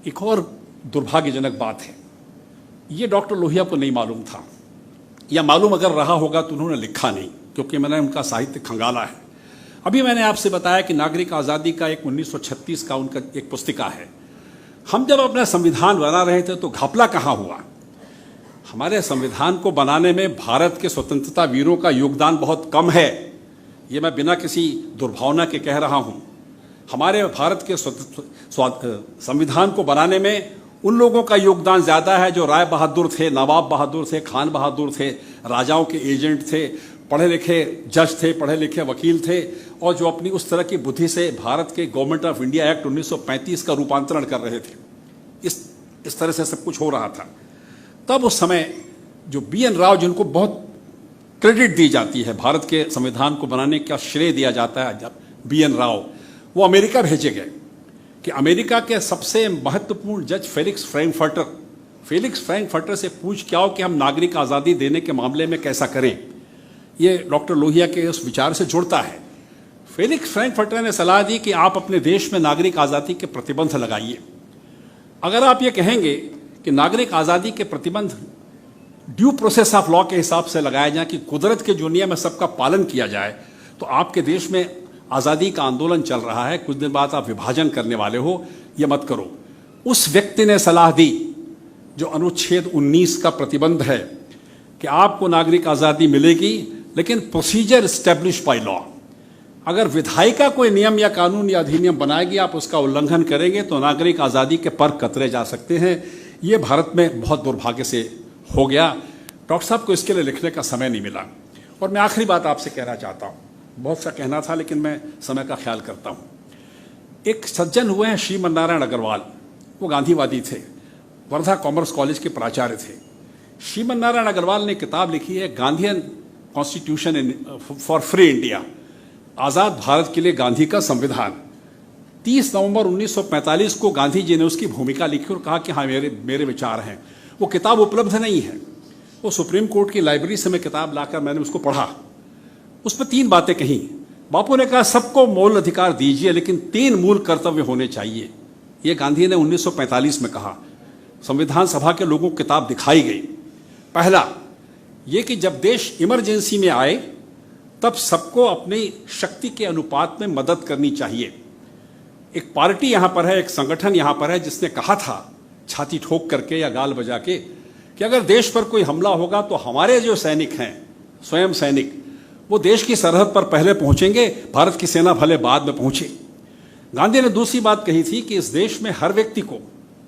एक और दुर्भाग्यजनक बात है, ये डॉक्टर लोहिया को नहीं मालूम था, या मालूम अगर रहा होगा तो उन्होंने लिखा नहीं, क्योंकि मैंने उनका साहित्य खंगाला है। अभी मैंने आपसे बताया कि नागरिक आज़ादी का एक 1936 का उनका एक पुस्तिका है। हम जब अपना संविधान बना रहे थे तो घपला कहाँ हुआ। हमारे संविधान को बनाने में भारत के स्वतंत्रता वीरों का योगदान बहुत कम है, ये मैं बिना किसी दुर्भावना के कह रहा हूँ। हमारे भारत के संविधान को बनाने में उन लोगों का योगदान ज़्यादा है जो राय बहादुर थे, नवाब बहादुर थे, खान बहादुर थे, राजाओं के एजेंट थे, पढ़े लिखे जज थे, पढ़े लिखे वकील थे, और जो अपनी उस तरह की बुद्धि से भारत के गवर्नमेंट ऑफ इंडिया एक्ट 1935 का रूपांतरण कर रहे थे। इस तरह से सब कुछ हो रहा था। तब उस समय जो BN राव, जिनको बहुत क्रेडिट दी जाती है, भारत के संविधान को बनाने का श्रेय दिया जाता है जब BN राव, वो अमेरिका भेजे गए कि अमेरिका के सबसे महत्वपूर्ण जज फेलिक्स फ्रैंकफर्टर से पूछ क्या हो कि हम नागरिक आज़ादी देने के मामले में कैसा करें। ये डॉक्टर लोहिया के उस विचार से जुड़ता है। फेलिक्स फ्रैंकफर्टर ने सलाह दी कि आप अपने देश में नागरिक आज़ादी के प्रतिबंध लगाइए। अगर आप ये कहेंगे कि नागरिक आज़ादी के प्रतिबंध ड्यू प्रोसेस ऑफ लॉ के हिसाब से लगाया जाए कि कुदरत के जो नियम है सबका पालन किया जाए, तो आपके देश में आज़ादी का आंदोलन चल रहा है, कुछ दिन बाद आप विभाजन करने वाले हो, ये मत करो। उस व्यक्ति ने सलाह दी जो अनुच्छेद 19 का प्रतिबंध है कि आपको नागरिक आज़ादी मिलेगी, लेकिन प्रोसीजर एस्टेब्लिश बाय लॉ। अगर विधायिका कोई नियम या कानून या अधिनियम बनाएगी, आप उसका उल्लंघन करेंगे तो नागरिक आज़ादी के पर कतरे जा सकते हैं। ये भारत में बहुत दुर्भाग्य से हो गया। डॉक्टर साहब को इसके लिए लिखने का समय नहीं मिला। और मैं आखिरी बात आपसे कहना चाहता हूँ, बहुत सा कहना था लेकिन मैं समय का ख्याल करता हूँ। एक सज्जन हुए हैं श्रीमन नारायण अग्रवाल, वो गांधीवादी थे, वर्धा कॉमर्स कॉलेज के प्राचार्य थे। श्रीमन नारायण अग्रवाल ने किताब लिखी है Gandhian constitution for free India, आज़ाद भारत के लिए गांधी का संविधान। 30 नवंबर 1945 को गांधी जी ने उसकी भूमिका लिखी और कहा कि हाँ मेरे विचार हैं। वो किताब उपलब्ध नहीं है, वो सुप्रीम कोर्ट की लाइब्रेरी से मैं किताब लाकर मैंने उसको पढ़ा। उसमें 3 बातें कही। बापू ने कहा सबको मूल अधिकार दीजिए, लेकिन 3 मूल कर्तव्य होने चाहिए। ये गांधी ने 1945 में कहा। संविधान सभा के लोगों को किताब दिखाई गई। पहला ये कि जब देश इमरजेंसी में आए तब सबको अपनी शक्ति के अनुपात में मदद करनी चाहिए। एक पार्टी यहाँ पर है, एक संगठन यहाँ पर है जिसने कहा था छाती ठोक करके या गाल बजा के कि अगर देश पर कोई हमला होगा तो हमारे जो सैनिक हैं, स्वयं सैनिक, वो देश की सरहद पर पहले पहुंचेंगे, भारत की सेना भले बाद में पहुंचे। गांधी ने दूसरी बात कही थी कि इस देश में हर व्यक्ति को,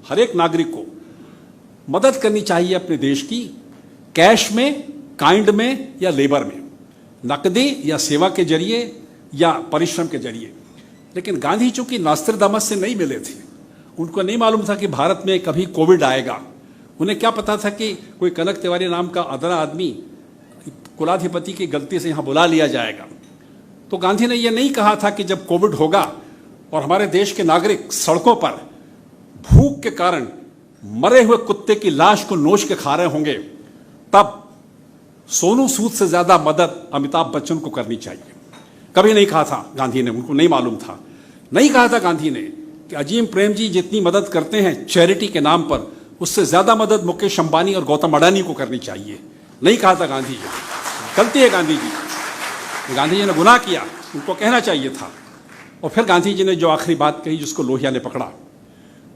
हर एक नागरिक को मदद करनी चाहिए अपने देश की, कैश में, काइंड में या लेबर में, नकदी या सेवा के जरिए या परिश्रम के जरिए। लेकिन गांधी चूंकि नास्ट्राडामस से नहीं मिले थे, उनको नहीं मालूम था कि भारत में कभी कोविड आएगा। उन्हें क्या पता था कि कोई कनक तिवारी नाम का अदरा आदमी कुलाधिपति की गलती से यहाँ बुला लिया जाएगा। तो गांधी ने यह नहीं कहा था कि जब कोविड होगा और हमारे देश के नागरिक सड़कों पर भूख के कारण मरे हुए कुत्ते की लाश को नोच के खा रहे होंगे, तब सोनू सूद से ज्यादा मदद अमिताभ बच्चन को करनी चाहिए। कभी नहीं कहा था गांधी ने, उनको नहीं मालूम था। नहीं कहा था गांधी ने कि अजीम प्रेम जी जितनी मदद करते हैं चैरिटी के नाम पर, उससे ज्यादा मदद मुकेश अंबानी और गौतम अडानी को करनी चाहिए। नहीं कहा था गांधी जी। गलती है गांधी जी, गांधी जी ने गुनाह किया, उनको कहना चाहिए था। और फिर गांधी जी ने जो आखिरी बात कही जिसको लोहिया ने पकड़ा,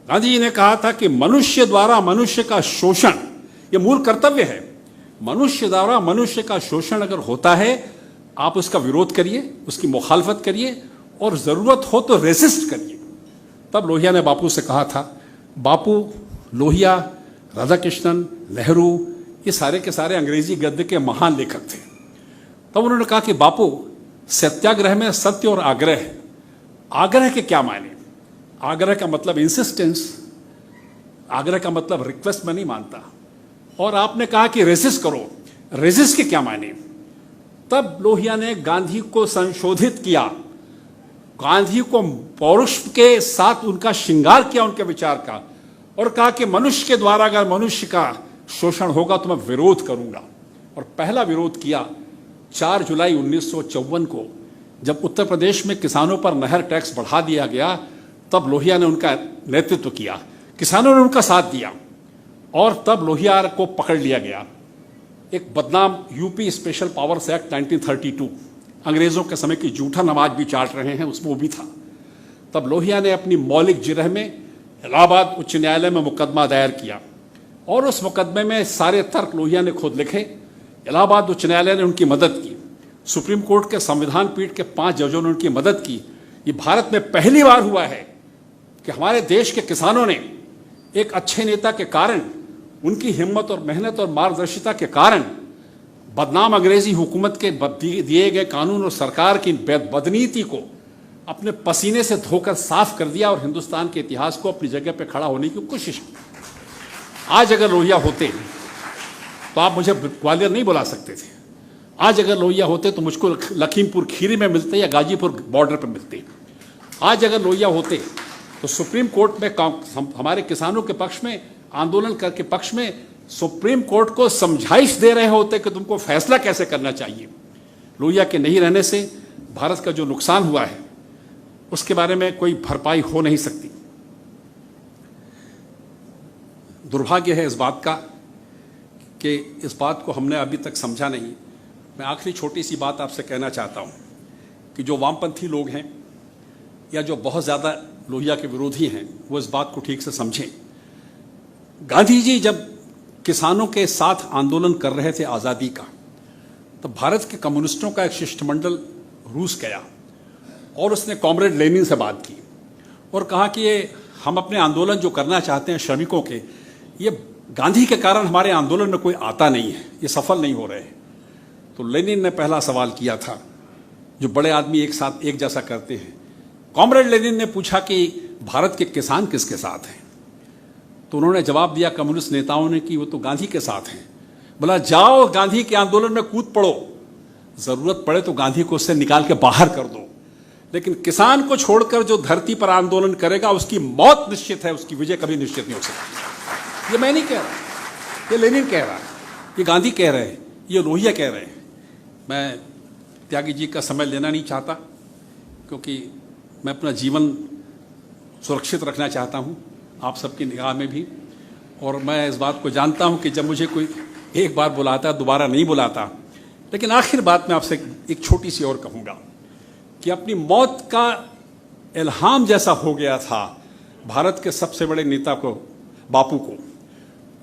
गांधी जी ने कहा था कि मनुष्य द्वारा मनुष्य का शोषण ये मूल कर्तव्य है। मनुष्य द्वारा मनुष्य का शोषण अगर होता है, आप उसका विरोध करिए, उसकी मुखालफत करिए और जरूरत हो तो रेसिस्ट करिए। तब लोहिया ने बापू से कहा था, बापू, लोहिया, राधाकृष्णन, नेहरू, ये सारे के सारे अंग्रेजी गद्य के महान लेखक थे। तब उन्होंने कहा कि बापू, सत्याग्रह में सत्य और आग्रह है। आग्रह के क्या मायने? आग्रह का मतलब इंसिस्टेंस, आग्रह का मतलब रिक्वेस्ट में नहीं मानता। और आपने कहा कि रेसिस्ट करो, रेसिस्ट के क्या मायने? तब लोहिया ने गांधी को संशोधित किया, गांधी को पौरुष के साथ उनका श्रृंगार किया उनके विचार का, और कहा कि मनुष्य के द्वारा अगर मनुष्य का शोषण होगा तो मैं विरोध करूंगा। और पहला विरोध किया 4 जुलाई 1954 को, जब उत्तर प्रदेश में किसानों पर नहर टैक्स बढ़ा दिया गया। तब लोहिया ने उनका नेतृत्व किया, किसानों ने उनका साथ दिया, और तब लोहिया को पकड़ लिया गया। एक बदनाम यूपी स्पेशल पावर्स एक्ट 1932, अंग्रेजों के समय की जूठा नमाज भी चाट रहे हैं, उसमें वो भी था। तब लोहिया ने अपनी मौलिक जिरह में इलाहाबाद उच्च न्यायालय में मुकदमा दायर किया, और उस मुकदमे में सारे तर्क लोहिया ने खुद लिखे। इलाहाबाद उच्च न्यायालय ने उनकी मदद की, सुप्रीम कोर्ट के संविधान पीठ के 5 जजों ने उनकी मदद की। ये भारत में पहली बार हुआ है कि हमारे देश के किसानों ने एक अच्छे नेता के कारण, उनकी हिम्मत और मेहनत और मार्गदर्शिता के कारण बदनाम अंग्रेजी हुकूमत के दिए गए कानून और सरकार की बदनीति को अपने पसीने से धोकर साफ कर दिया और हिंदुस्तान के इतिहास को अपनी जगह पर खड़ा होने की कोशिश की। आज अगर लोहिया होते तो आप मुझे ग्वालियर नहीं बुला सकते थे। आज अगर लोहिया होते तो मुझको लखीमपुर खीरी में मिलते या गाजीपुर बॉर्डर पर मिलते। आज अगर लोहिया होते तो सुप्रीम कोर्ट में हमारे किसानों के पक्ष में आंदोलन करके पक्ष में सुप्रीम कोर्ट को समझाइश दे रहे होते कि तुमको फैसला कैसे करना चाहिए। लोहिया के नहीं रहने से भारत का जो नुकसान हुआ है उसके बारे में कोई भरपाई हो नहीं सकती। दुर्भाग्य है इस बात का कि इस बात को हमने अभी तक समझा नहीं। मैं आखिरी छोटी सी बात आपसे कहना चाहता हूं कि जो वामपंथी लोग हैं या जो बहुत ज़्यादा लोहिया के विरोधी हैं वो इस बात को ठीक से समझें। गांधी जी जब किसानों के साथ आंदोलन कर रहे थे आज़ादी का, तो भारत के कम्युनिस्टों का एक शिष्टमंडल रूस गया और उसने कॉमरेड लेनिन से बात की और कहा कि ये हम अपने आंदोलन जो करना चाहते हैं श्रमिकों के, ये गांधी के कारण हमारे आंदोलन में कोई आता नहीं है, ये सफल नहीं हो रहे हैं। तो लेनिन ने पहला सवाल किया था जो बड़े आदमी एक साथ एक जैसा करते हैं। कॉमरेड लेनिन ने पूछा कि भारत के किसान किसके साथ हैं? तो उन्होंने जवाब दिया कम्युनिस्ट नेताओं ने कि वो तो गांधी के साथ हैं। बोला जाओ गांधी के आंदोलन में कूद पड़ो, जरूरत पड़े तो गांधी को उससे निकाल के बाहर कर दो, लेकिन किसान को छोड़कर जो धरती पर आंदोलन करेगा उसकी मौत निश्चित है, उसकी विजय कभी निश्चित नहीं हो सकती। ये मैं नहीं कह रहा, ये लेनिन कह रहा है, ये गांधी कह रहे हैं, ये लोहिया कह रहे हैं। मैं त्यागी जी का समय लेना नहीं चाहता क्योंकि मैं अपना जीवन सुरक्षित रखना चाहता हूं आप सबकी निगाह में भी, और मैं इस बात को जानता हूं कि जब मुझे कोई एक बार बुलाता दोबारा नहीं बुलाता। लेकिन आखिर बात मैं आपसे एक छोटी सी और कहूँगा कि अपनी मौत का इल्हाम जैसा हो गया था भारत के सबसे बड़े नेता को, बापू को,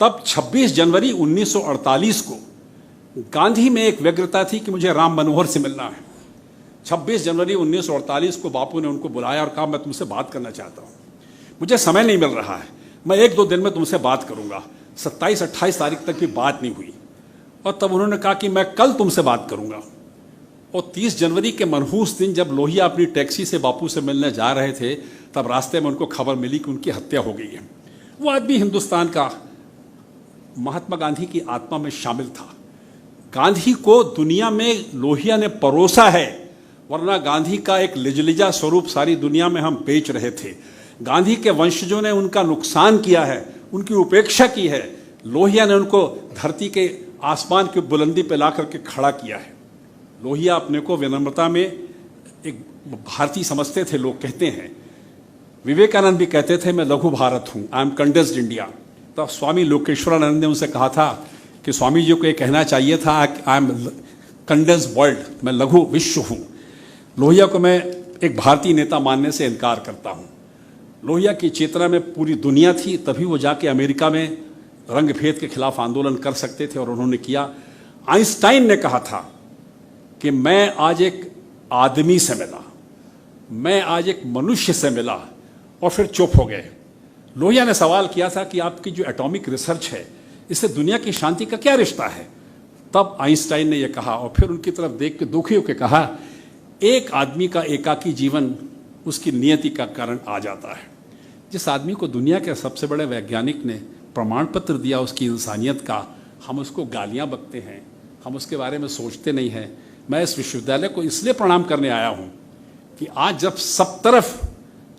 तब 26 जनवरी 1948 को गांधी में एक व्यग्रता थी कि मुझे राम मनोहर से मिलना है। 26 जनवरी 1948 को बापू ने उनको बुलाया और कहा मैं तुमसे बात करना चाहता हूँ, मुझे समय नहीं मिल रहा है, मैं 1-2 दिन में तुमसे बात करूँगा। 27-28 तारीख तक भी बात नहीं हुई और तब उन्होंने कहा कि मैं कल तुमसे बात करूँगा। और 30 जनवरी के मनहूस दिन जब लोहिया अपनी टैक्सी से बापू से मिलने जा रहे थे तब रास्ते में उनको खबर मिली कि उनकी हत्या हो गई है। वो आदमी हिंदुस्तान का महात्मा गांधी की आत्मा में शामिल था। गांधी को दुनिया में लोहिया ने परोसा है, वरना गांधी का एक लिजलिजा स्वरूप सारी दुनिया में हम बेच रहे थे। गांधी के वंशजों ने उनका नुकसान किया है, उनकी उपेक्षा की है। लोहिया ने उनको धरती के आसमान की बुलंदी पर ला करके खड़ा किया है। लोहिया अपने को विनम्रता में एक भारतीय समझते थे, लोग कहते हैं। विवेकानंद भी कहते थे मैं लघु भारत हूँ, आई एम कंडेंस्ड इंडिया। तो स्वामी लोकेश्वरानंद ने उनसे कहा था कि स्वामी जी को ये कहना चाहिए था आई एम कंडेंस्ड वर्ल्ड, मैं लघु विश्व हूँ। लोहिया को मैं एक भारतीय नेता मानने से इनकार करता हूँ। लोहिया की चेतना में पूरी दुनिया थी, तभी वो जाके अमेरिका में रंग भेद के खिलाफ आंदोलन कर सकते थे और उन्होंने किया। आइंस्टाइन ने कहा था कि मैं आज एक आदमी से मिला, मैं आज एक मनुष्य से मिला, और फिर चुप हो गए। लोहिया ने सवाल किया था कि आपकी जो एटॉमिक रिसर्च है इससे दुनिया की शांति का क्या रिश्ता है? तब आइंस्टाइन ने यह कहा और फिर उनकी तरफ देख के दुखी होकर कहा एक आदमी का एकाकी जीवन उसकी नियति का कारण आ जाता है। जिस आदमी को दुनिया के सबसे बड़े वैज्ञानिक ने प्रमाण पत्र दिया उसकी इंसानियत का, हम उसको गालियां बकते हैं, हम उसके बारे में सोचते नहीं हैं। मैं इस विश्वविद्यालय को इसलिए प्रणाम करने आया हूं कि आज जब सब तरफ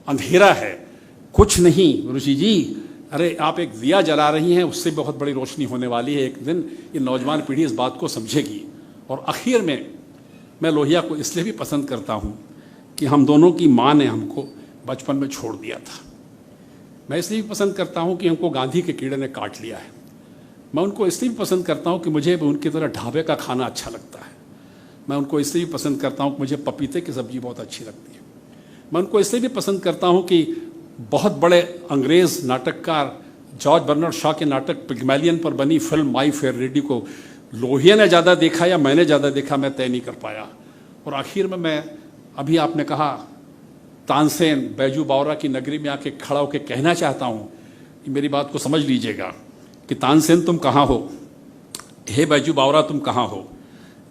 अंधेरा है, कुछ नहीं ऋषि जी, अरे आप एक दिया जला रही हैं, उससे बहुत बड़ी रोशनी होने वाली है। एक दिन ये नौजवान पीढ़ी इस बात को समझेगी। और आखिर में मैं लोहिया को इसलिए भी पसंद करता हूं कि हम दोनों की माँ ने हमको बचपन में छोड़ दिया था। मैं इसलिए भी पसंद करता हूं कि हमको गांधी के कीड़े ने काट लिया है। मैं उनको इसलिए भी पसंद करता हूं कि मुझे उनकी तरह ढाबे का खाना अच्छा लगता है। मैं उनको इसलिए भी पसंद करता हूं कि मुझे पपीते की सब्जी बहुत अच्छी लगती है। मैं उनको इसलिए भी पसंद करता हूं कि बहुत बड़े अंग्रेज नाटककार जॉर्ज बर्नार्ड शॉ के नाटक पिग्मैलियन पर बनी फिल्म माई फेयर लेडी को लोहिया ने ज़्यादा देखा या मैंने ज़्यादा देखा, मैं तय नहीं कर पाया। और आखिर में मैं अभी आपने कहा तानसेन बैजू बावरा की नगरी में आके खड़ा होकर कहना चाहता हूँ कि मेरी बात को समझ लीजिएगा कि तानसेन तुम कहाँ हो, हे बैजू बावरा तुम कहाँ हो।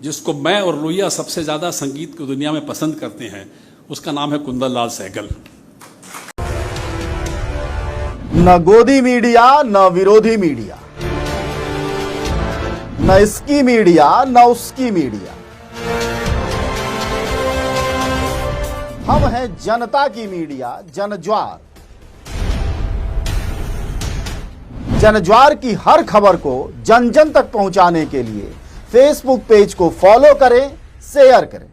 जिसको मैं और लोहिया सबसे ज़्यादा संगीत की दुनिया में पसंद करते हैं, उसका नाम है कुंदन लाल सहगल। न गोदी मीडिया न विरोधी मीडिया, न इसकी मीडिया न उसकी मीडिया, हम हैं जनता की मीडिया जनज्वार। जनज्वार की हर खबर को जन जन तक पहुंचाने के लिए फेसबुक पेज को फॉलो करें, शेयर करें।